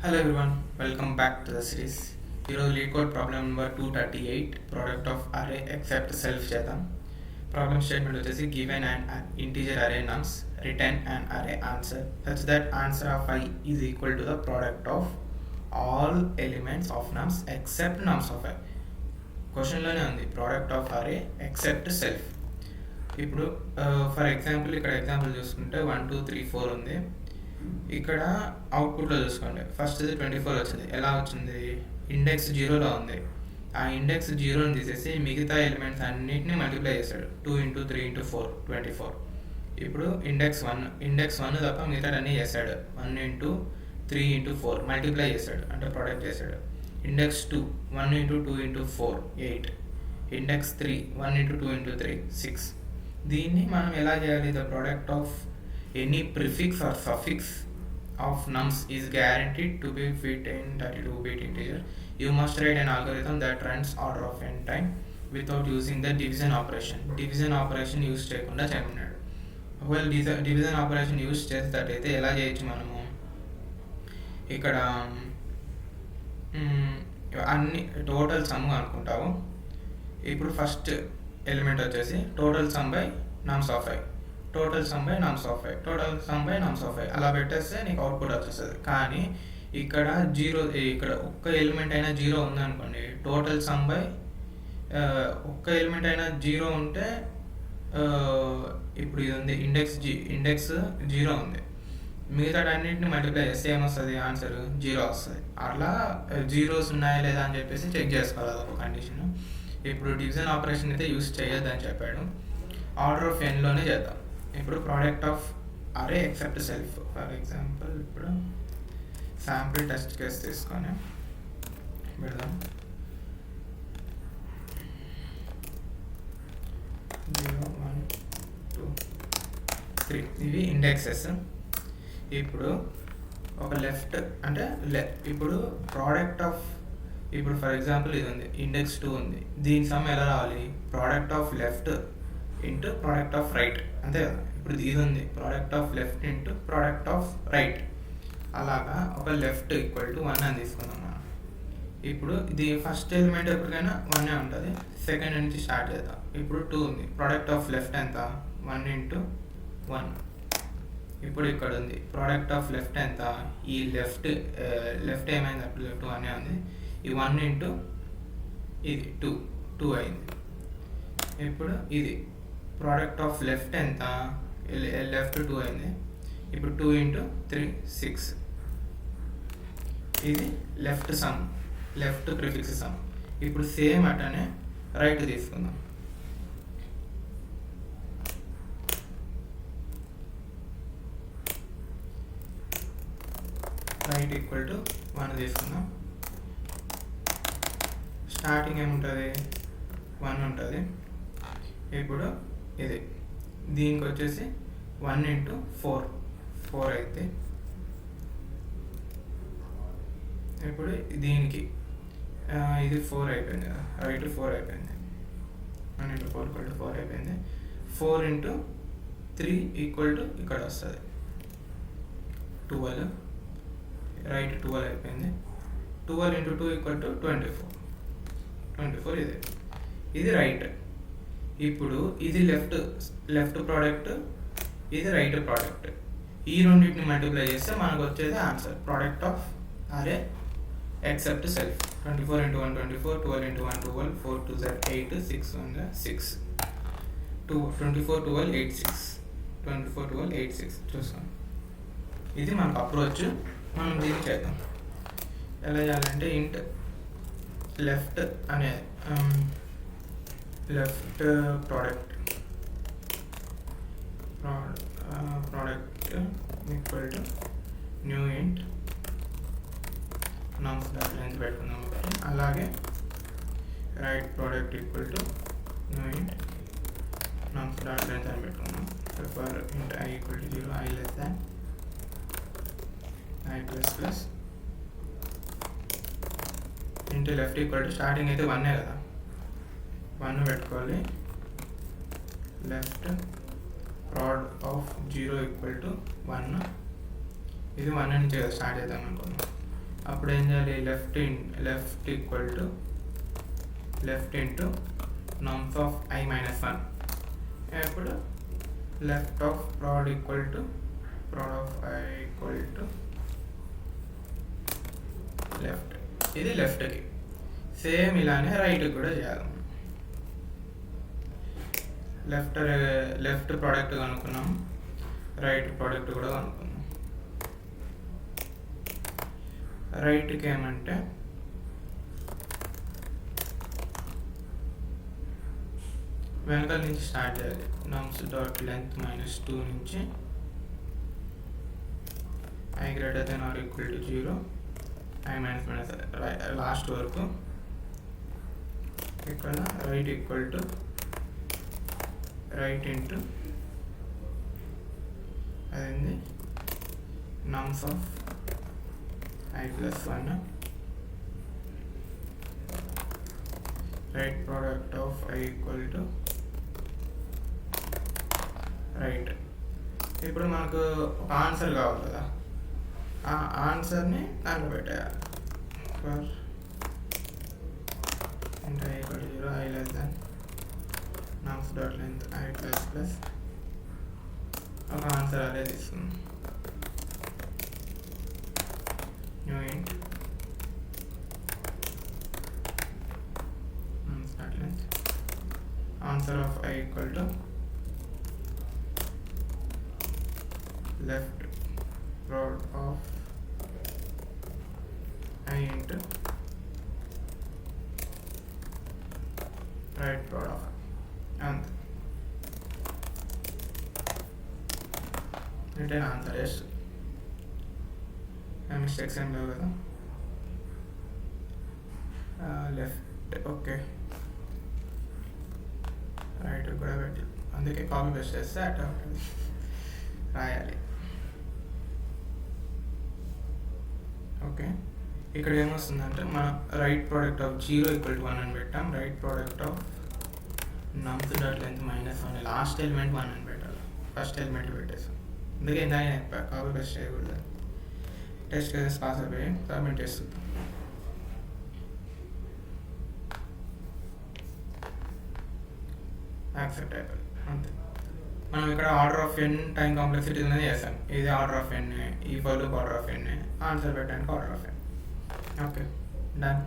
Hello everyone, welcome back to the series. ఈరోజు LeetCode problem number 238 product of array except self చేద్దాం. Problem statement వచ్చేసి given and integer array nums return and array answer such that answer of i is equal to the product of all elements of nums except nums of i. క్వశ్చన్లోనే ఉంది product of array except self. ఇప్పుడు for example ఇక్కడ example చూసుకుంటే 1 2 3 4 ఉంది. ఇక్కడ అవుట్పుట్లో చూసుకోండి, first 24 వచ్చింది. ఎలా వచ్చింది? ఇండెక్స్ 0లో ఉంది. ఆ ఇండెక్స్ 0ని తీసేసి మిగతా ఎలిమెంట్స్ అన్నిటిని మల్టిప్లై చేశాడు. 2 × 3 × 4 24. ఇప్పుడు ఇండెక్స్ 1 తప్ప మిగతా అన్నీ చేశాడు. 1 × 3 × 4 మల్టిప్లై చేశాడు, అంటే ప్రొడక్ట్ చేశాడు. ఇండెక్స్ 2 1 × 2 × 4 8. ఇండెక్స్ 3 1 × 2 × 3 6. దీన్ని మనం ఎలా చేయాలి? The product of any prefix or suffix of nums is guaranteed to be fit in 32-bit integer. You must write an algorithm that runs order of n time without using the division operation. Division operation use చేయకుండా చేయమన్నాడు. ఒకవేళ division operation use చేసేటట్టయితే ఎలా చేయొచ్చు మనము? ఇక్కడ అన్ని total some అనుకుంటావు. ఇప్పుడు ఫస్ట్ ఎలిమెంట్ వచ్చేసి total sum by నమ్స్ of I, total sum by నమ్స్ of I, total sum by నమ్స్ of I అలా పెట్టేస్తే నీకు అవుట్పుట్ వచ్చేస్తుంది. కానీ ఇక్కడ ఇక్కడ ఒక్క ఎలిమెంట్ అయినా 0 ఉందనుకోండి, టోటల్ సమ్ బై ఒక్క ఎలిమెంట్ అయినా 0 ఉంటే ఇప్పుడు ఇది ఉంది ఇండెక్స్ 0 ఉంది. మిగతా అన్నింటిని మల్టిప్లై చేస్తే ఏమొస్తుంది? ఆన్సర్ 0 వస్తుంది. అట్లా జీరోస్ ఉన్నాయా లేదా అని చెప్పేసి చెక్ చేసుకోవాలి, అదొక కండిషన్. ఇప్పుడు డివిజన్ ఆపరేషన్ అయితే యూస్ చేయొద్దని చెప్పాడు. ఆర్డర్ ఆఫ్ ఎన్లోనే చేద్దాం. ఇప్పుడు product of array except self. For example ఇప్పుడు శాంపుల్ టెస్ట్ కేస్ తీసుకొని పెడదాం. 0 1 2 3 ఇవి ఇండెక్సెస్. ఇప్పుడు ఒక లెఫ్ట్ అంటే ఇప్పుడు ప్రోడక్ట్ ఆఫ్, ఇప్పుడు ఫర్ ఎగ్జాంపుల్ ఇది ఉంది, ఇండెక్స్ 2 ఉంది. దీని సమ్ ఎలా రావాలి? Product of left into product of right, అంతే కదా. ఇప్పుడు ఇది ఉంది, product of left into product of right. అలాగా ఒక లెఫ్ట్ ఈక్వల్ టు 1 అని తీసుకుందాం మనం. ఇప్పుడు ఇది ఫస్ట్ ఎలిమెంట్ ఎప్పటికైనా 1 ఉంటుంది. సెకండ్ నుంచి స్టార్ట్ చేద్దాం. ఇప్పుడు 2 ఉంది, ప్రోడక్ట్ ఆఫ్ లెఫ్ట్ ఎంత? 1 × 1. ఇప్పుడు ఇక్కడ ఉంది ప్రోడక్ట్ ఆఫ్ లెఫ్ట్ ఎంత? ఈ లెఫ్ట్ ఏమైంది? అప్పుడు లెఫ్ట్ 1 ఉంది. ఈ 1 × ఇది 2 అయింది. ఇప్పుడు ఇది ప్రోడక్ట్ ఆఫ్ లెఫ్ట్ ఎంత? లెఫ్ట్ 2 అయింది. ఇప్పుడు 2 × 3 6. ఇది left some, left prefix some. ఇప్పుడు సేమ్ అటనే రైట్ తీసుకుందాం. రైట్ ఈక్వల్ టు 1 తీసుకుందాం. స్టార్టింగ్ ఏముంటుంది? 1 ఉంటుంది. ఇప్పుడు ఇది దీనికి వచ్చేసి 1 × 4 అయితే, ఇప్పుడు దీనికి ఇది 4 అయిపోయింది కదా, రైట్ 4 అయిపోయింది. 1 × 4 = 4 అయిపోయింది. 4 × 3 = ఇక్కడ వస్తుంది 12, రైట్ 12 అయిపోయింది. 12 × 2 = 24 ఇది రైట్. ఇప్పుడు ఇది లెఫ్ట్ ప్రోడక్ట్, ఇది రైట్ ప్రోడక్ట్. ఈ రెండింటిని మల్టిప్లై చేస్తే మనకు వచ్చేది answer, product of array except self. 24 × 1 24, 12 × 1 12, 4 2 8, 6 1 6, 24 12 8 6, 24 12 8 6 చూసుకోండి. ఇది మనకు అప్రోచ్. మనం దీన్ని చేద్దాం. ఎలా చేయాలంటే ఇంట్ లెఫ్ట్ అనే left product equal to new ఇంట్ నమ్స్ డాట్ లెంత్ పెట్టుకుందాం. అలాగే right product equal to new ఇంట్ నమ్స్ డాట్ లెంత్ అని పెట్టుకుందాం. ఫర్ ఇంట్ I equal to 0, I less than I plus plus. Into left equal to starting అయితే 1 కదా, 1 పెట్టుకోవాలి. Left prod of 0 equal to 1. ఇది 1 నుంచి స్టార్ట్ చేద్దాం అనుకున్నాం. అప్పుడు ఏం చేయాలి, left into నమ్స్ of I minus 1. ఇప్పుడు left of prod of I equal to left. ఇది లెఫ్ట్కి. సేమ్ ఇలానే రైట్కి కూడా చేయాలి. లెఫ్ట్ ప్రోడక్ట్ కనుక్కున్నాం, రైట్ ప్రోడక్ట్ కూడా కనుక్కున్నాం. రైట్కి ఏమంటే వెనకాల నుంచి స్టార్ట్ చేయాలి. నమ్స్ డాట్ లెంత్ -2 నుంచి I greater than or equal to 0, I minus last వరకు. ఇక్కడ right equal to right into అదేంది nums of I plus 1, right product of I equal to right. ఇప్పుడు మనకు ఒక ఆన్సర్ కావాలి కదా, ఆ ఆన్సర్ని దాంట్లో పెట్టేయాలి. For I equal to 0, I less than nums dot length I plus ఒక ఆన్సర్ అదే తీసుకుందాం. న్యూ ఇంట్ nums dot length answer of I equal to left prod of I into right prod of అంతే. రిటర్న్ ఆన్సర్ జస్ట్ మిస్టేక్స్ ఏం లేవు కదా. Left okay, right కూడా పెట్టి, అందుకే కాపీ పేస్ట్ చేస్తే అట్లా ఉంటుంది రాయాలి. ఓకే, ఇక్కడ ఏమొస్తుందంటే మన రైట్ ప్రోడక్ట్ ఆఫ్ 0 = 1 అని పెట్టాం. Right product of nums dot length -1, last element 1 అని పెట్టాలి. ఫస్ట్ ఎలిమెంట్ పెట్టేసాం. అందుకే ఇందాక చెప్పా కాపీ పేస్ట్ చేయకూడదు. టెస్ట్ కేసెస్ పాస్ అయిపోయి సబ్మిట్ చేస్తుంది. యాక్సెప్ట్ అయిపోయింది అంతే. మనం ఇక్కడ order of n time complexity అనేది చేస్తాం. ఇది ఆర్డర్ ఆఫ్ n, ఈ for loop order of n, answer పెట్టడానికి order of n. Okay, done.